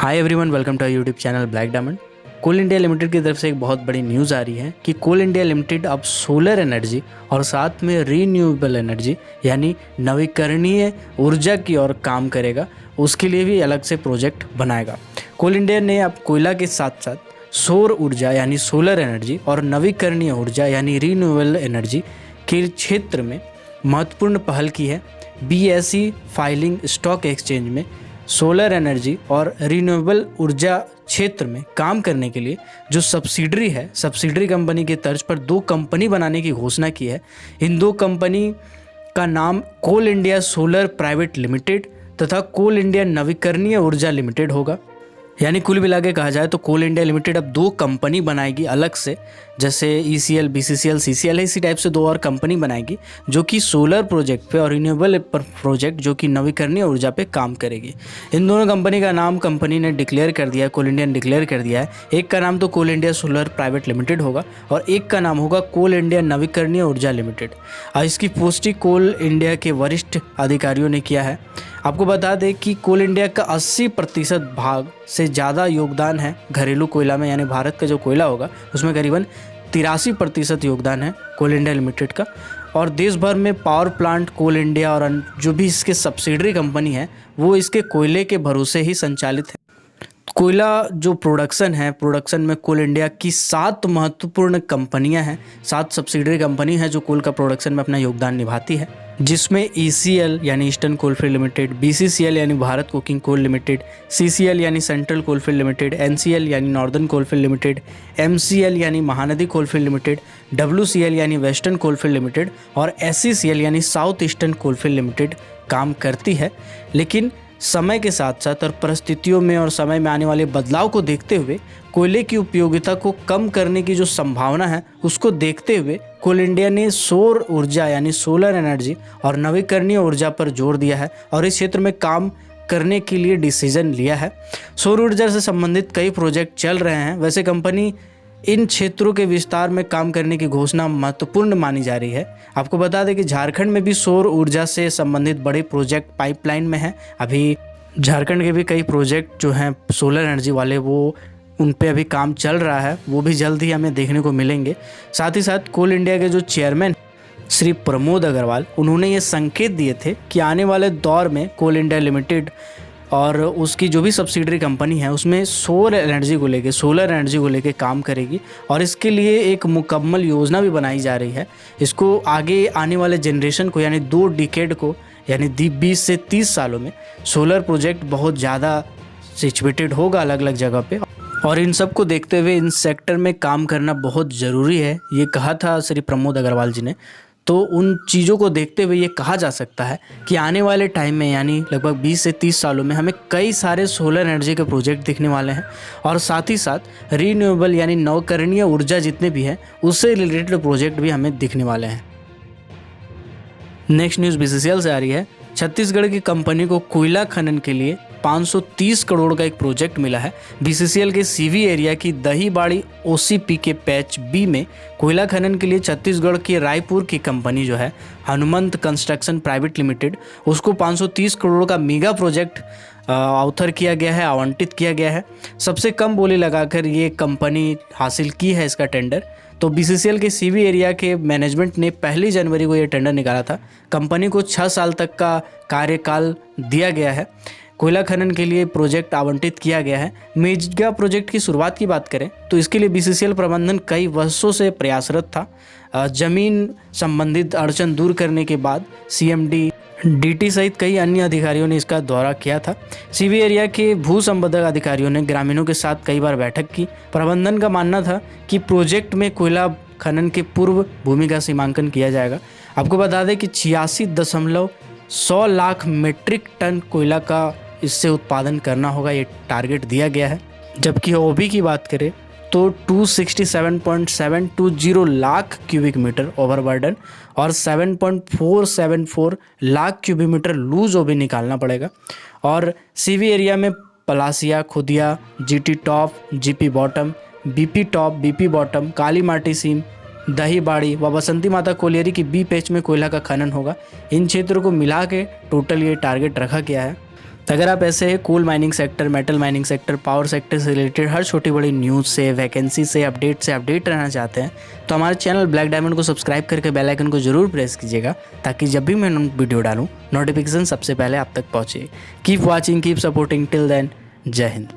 Hi everyone, welcome to our YouTube channel black diamond. Coal India Limited की तरफ से एक बहुत बड़ी न्यूज़ आ रही है कि कोल इंडिया लिमिटेड अब सोलर एनर्जी और साथ में रीन्यूएबल एनर्जी यानी नवीकरणीय ऊर्जा की ओर काम करेगा। उसके लिए भी अलग से प्रोजेक्ट बनाएगा। कोल इंडिया ने अब कोयला के साथ साथ सौर ऊर्जा यानी सोलर एनर्जी और नवीकरणीय ऊर्जा यानी रीन्यूएबल एनर्जी के क्षेत्र में महत्वपूर्ण पहल की है। BSE फाइलिंग स्टॉक एक्सचेंज में सोलर एनर्जी और रीन्यूएबल ऊर्जा क्षेत्र में काम करने के लिए जो सब्सिडरी कंपनी के तर्ज पर दो कंपनी बनाने की घोषणा की है। इन दो कंपनी का नाम कोल इंडिया सोलर प्राइवेट लिमिटेड तथा कोल इंडिया नवीकरणीय ऊर्जा लिमिटेड होगा। यानी कुल मिला के कहा जाए तो कोल इंडिया लिमिटेड अब दो कंपनी बनाएगी अलग से, जैसे ECL, BCCL, CCL है, इसी टाइप से दो और कंपनी बनाएगी जो कि सोलर प्रोजेक्ट पे और रिन्यूएबल प्रोजेक्ट जो कि नवीकरणीय ऊर्जा पे काम करेगी। इन दोनों कंपनी का नाम कंपनी ने डिक्लेयर कर दिया है, कोल इंडिया ने डिक्लेयर कर दिया है। एक का नाम तो कोल इंडिया सोलर प्राइवेट लिमिटेड होगा और एक का नाम होगा कोल इंडिया नवीकरणीय ऊर्जा लिमिटेड। इसकी पुष्टि कोल इंडिया के वरिष्ठ अधिकारियों ने किया है। आपको बता दें कि कोल इंडिया का 80% भाग से ज़्यादा योगदान है घरेलू कोयला में, यानी भारत का जो कोयला होगा उसमें करीबन 83% योगदान है कोल इंडिया लिमिटेड का। और देश भर में पावर प्लांट कोल इंडिया और जो भी इसके सब्सिडरी कंपनी है वो इसके कोयले के भरोसे ही संचालित है। कोयला जो प्रोडक्शन में कोल इंडिया की 7 महत्वपूर्ण कंपनियां हैं, 7 सब्सिडरी कंपनी हैं जो कोल का प्रोडक्शन में अपना योगदान निभाती है, जिसमें ECL यानी ईस्टर्न कोलफील्ड लिमिटेड, BCCL यानी Bharat Coking Coal Limited, CCL यानी सेंट्रल कोलफील्ड लिमिटेड, NCL यानी नॉर्दर्न कोलफील्ड लिमिटेड, MCL यानी महानदी कोलफील्ड लिमिटेड, WCL यानी वेस्टर्न कोलफील्ड लिमिटेड और SCCL यानी साउथ ईस्टर्न कोलफील्ड लिमिटेड काम करती है। लेकिन समय के साथ साथ और परिस्थितियों में और समय में आने वाले बदलाव को देखते हुए कोयले की उपयोगिता को कम करने की जो संभावना है उसको देखते हुए कोल इंडिया ने सौर ऊर्जा यानी सोलर एनर्जी और नवीकरणीय ऊर्जा पर जोर दिया है और इस क्षेत्र में काम करने के लिए डिसीजन लिया है। सौर ऊर्जा से संबंधित कई प्रोजेक्ट चल रहे हैं। वैसे कंपनी इन क्षेत्रों के विस्तार में काम करने की घोषणा महत्वपूर्ण मानी जा रही है। आपको बता दें कि झारखंड में भी सौर ऊर्जा से संबंधित बड़े प्रोजेक्ट पाइपलाइन में हैं। अभी झारखंड के भी कई प्रोजेक्ट जो हैं सोलर एनर्जी वाले वो उन पे अभी काम चल रहा है, वो भी जल्द ही हमें देखने को मिलेंगे। साथ ही साथ कोल इंडिया के जो चेयरमैन श्री प्रमोद अग्रवाल, उन्होंने ये संकेत दिए थे कि आने वाले दौर में कोल इंडिया लिमिटेड और उसकी जो भी सब्सिडरी कंपनी है उसमें सोलर एनर्जी को लेके काम करेगी और इसके लिए एक मुकम्मल योजना भी बनाई जा रही है। इसको आगे आने वाले जनरेशन को यानी 2 डिकेड को यानी 20 से 30 सालों में सोलर प्रोजेक्ट बहुत ज़्यादा सिचुएटेड होगा अलग अलग जगह पे और इन सब को देखते हुए इन सेक्टर में काम करना बहुत ज़रूरी है, ये कहा था श्री प्रमोद अग्रवाल जी ने। तो उन चीज़ों को देखते हुए ये कहा जा सकता है कि आने वाले टाइम में यानी लगभग 20 से 30 सालों में हमें कई सारे सोलर एनर्जी के प्रोजेक्ट दिखने वाले हैं और साथ ही साथ रीन्यूएबल यानी नवीकरणीय ऊर्जा जितने भी हैं उससे रिलेटेड प्रोजेक्ट भी हमें दिखने वाले हैं। नेक्स्ट न्यूज़ BCCL से आ रही है। छत्तीसगढ़ की कंपनी को कोयला खनन के लिए 530 करोड़ का एक प्रोजेक्ट मिला है। BCCL के CV एरिया की दहीबाड़ी OCP के पैच B में कोयला खनन के लिए छत्तीसगढ़ की रायपुर की कंपनी जो है हनुमंत कंस्ट्रक्शन प्राइवेट लिमिटेड, उसको 530 करोड़ का मेगा प्रोजेक्ट ऑथर किया गया है, आवंटित किया गया है। सबसे कम बोली लगाकर ये कंपनी हासिल की है इसका टेंडर। तो BCCL के CV एरिया के मैनेजमेंट ने 1 जनवरी को ये टेंडर निकाला था। कंपनी को 6 साल तक का कार्यकाल दिया गया है। कोयला खनन के लिए प्रोजेक्ट आवंटित किया गया है। मेगा प्रोजेक्ट की शुरुआत की बात करें तो इसके लिए BCCL प्रबंधन कई वर्षों से प्रयासरत था। जमीन संबंधित अड़चन दूर करने के बाद CMD, DT सहित कई अन्य अधिकारियों ने इसका दौरा किया था। CV एरिया के भू संबंधक अधिकारियों ने ग्रामीणों के साथ कई बार बैठक की। प्रबंधन का मानना था कि प्रोजेक्ट में कोयला खनन के पूर्व भूमि का सीमांकन किया जाएगा। आपको बता दें कि 86.100 लाख मीट्रिक टन कोयला का इससे उत्पादन करना होगा, ये टारगेट दिया गया है। जबकि OB की बात करें तो 267.720 लाख क्यूबिक मीटर ओवरबर्डन और 7.474 lakh cubic metre loose OB निकालना पड़ेगा। और CV एरिया में Palasia, Khudia, GT top, GP bottom, BP top, BP bottom, Kali Mati seam, दहीबाड़ी व बसंती माता कोलियरी की B पैच में कोयला का खनन होगा। इन क्षेत्रों को मिला के टोटल ये टारगेट रखा गया है। तो अगर आप ऐसे coal mining sector, metal mining sector, power sector से रिलेटेड हर छोटी बड़ी न्यूज़ से, वैकेंसी से अपडेट रहना चाहते हैं तो हमारे चैनल ब्लैक डायमंड को सब्सक्राइब करके बेल आइकन को जरूर प्रेस कीजिएगा, ताकि जब भी मैं वीडियो डालूँ नोटिफिकेशन सबसे पहले आप तक पहुँचे। Keep watching, keep supporting, till then जय हिंद।